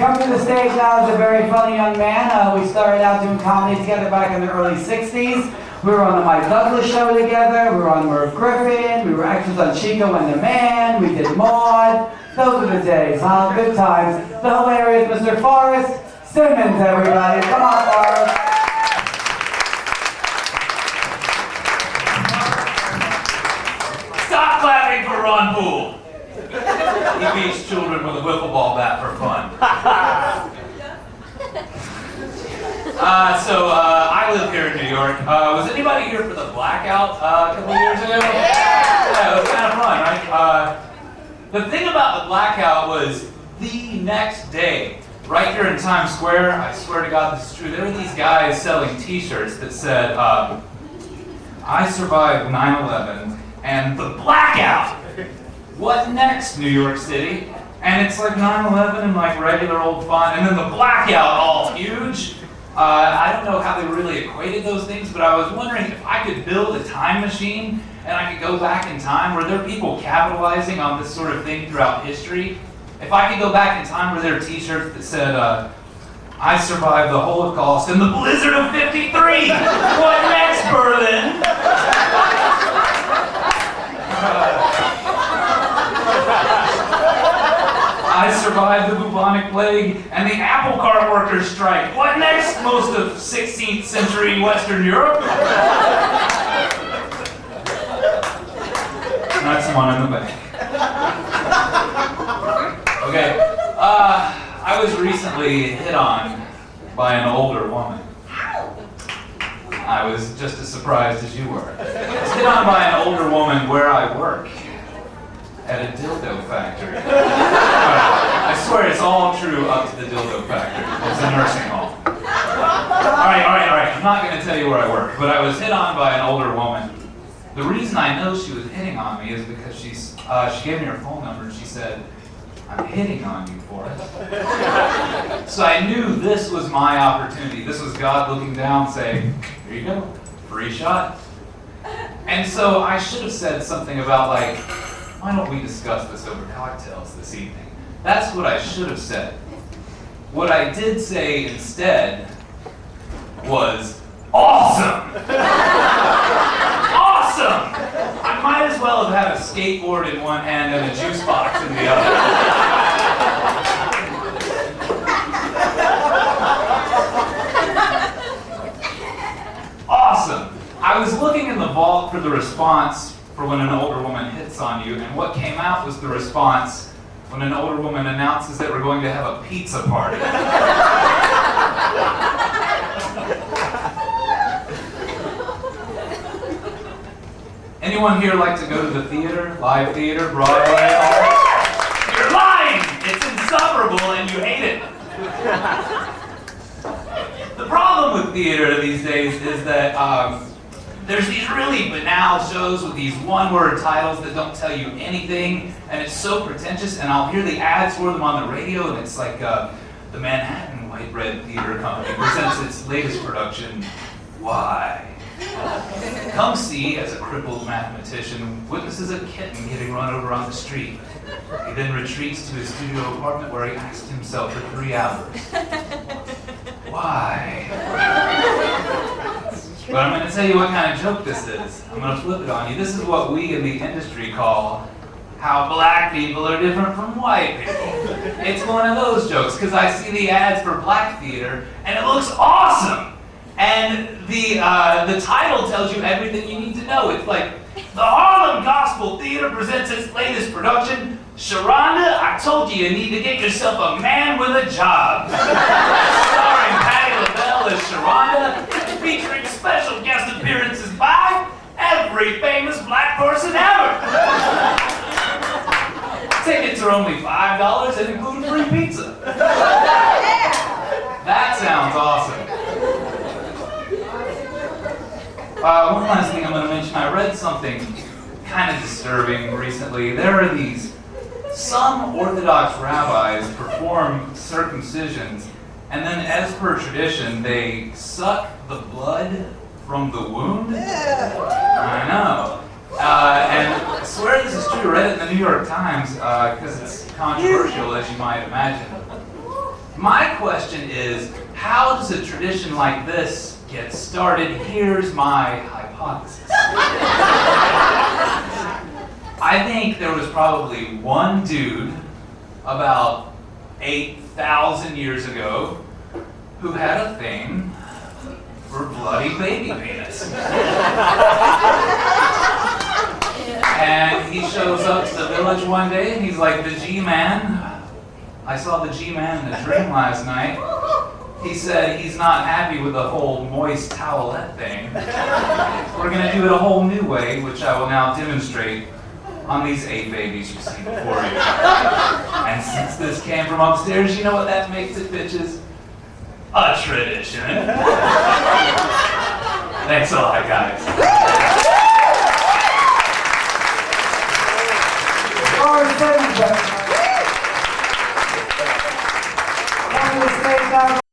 Coming to the stage now is a very funny young man. We started out doing comedy together back in the early 60s. We were on the Mike Douglas show together. We were on Merv Griffin. We were actors on Chico and the Man. We did Maude. Those were the days, huh? Good times. The hilarious Mr. Forrest Simmons, everybody. Come on, Forrest. Stop clapping for Ron Poole. He beats children with a wiffle ball bat for fun. I live here in New York. Was anybody here for the blackout a couple years ago? Yeah, it was kind of fun, right? The thing about the blackout was the next day, right here in Times Square, I swear to God this is true, there were these guys selling t-shirts that said, I survived 9/11 and the blackout. What next, New York City? And it's like 9/11 in like regular old font, and then the blackout all huge. I don't know how they really equated those things, but I was wondering if I could build a time machine and I could go back in time. Were there people capitalizing on this sort of thing throughout history? If I could go back in time, were there t-shirts that said, I survived the Holocaust and the blizzard of 53? What next, Berlin? I survived the bubonic plague and the apple cart workers' strike. What next, most of 16th century Western Europe? That's one in the bank. Okay, I was recently hit on by an older woman. I was just as surprised as you were. I was hit on by an older woman where I work. At a dildo factory. I swear it's all true up to the dildo factory. It's a nursing home. All right. I'm not going to tell you where I work, but I was hit on by an older woman. The reason I know she was hitting on me is because she gave me her phone number and she said, I'm hitting on you, Forrest. So I knew this was my opportunity. This was God looking down saying, here you go, free shot. And so I should have said something about like, why don't we discuss this over cocktails this evening? That's what I should have said. What I did say instead was, awesome! Awesome! I might as well have had a skateboard in one hand and a juice box in the other. Awesome! I was looking in the vault for the response for when an older woman hits on you, and what came out was the response when an older woman announces that we're going to have a pizza party. Anyone here like to go to the theater? Live theater, Broadway? You're lying! It's insufferable and you hate it. The problem with theater these days is that there's these really banal shows with these one-word titles that don't tell you anything, and it's so pretentious, and I'll hear the ads for them on the radio, and it's like the Manhattan White Bread Theater Company presents its latest production, Why? Come see, as a crippled mathematician witnesses a kitten getting run over on the street. He then retreats to his studio apartment where he asked himself for 3 hours. Why? But I'm going to tell you what kind of joke this is. I'm going to flip it on you. This is what we in the industry call how black people are different from white people. It's one of those jokes, because I see the ads for black theater, and it looks awesome. And the title tells you everything you need to know. It's like, the Harlem Gospel Theater presents its latest production, Sharonda, I told you need to get yourself a man with a job. Starring Patti LaBelle as Sharonda, featuring special guest appearances by every famous black person ever. Tickets are only $5 and include free pizza. That sounds awesome. One last thing I'm going to mention. I read something kind of disturbing recently. There are some Orthodox rabbis perform circumcisions, and then as per tradition, they suck the blood from the wound. I know. And I swear this is true. I read it in the New York Times because it's controversial, as you might imagine. My question is, how does a tradition like this get started? Here's my hypothesis. I think there was probably one dude about 8,000 years ago who had a thing for bloody baby penis. And he shows up to the village one day and he's like, the G-Man, I saw the G-Man in a dream last night. He said he's not happy with the whole moist towelette thing. We're gonna do it a whole new way, which I will now demonstrate on these 8 babies you see before you. And since this came from upstairs, you know what that makes it, bitches? A tradition. Thanks a lot, guys. Forrest,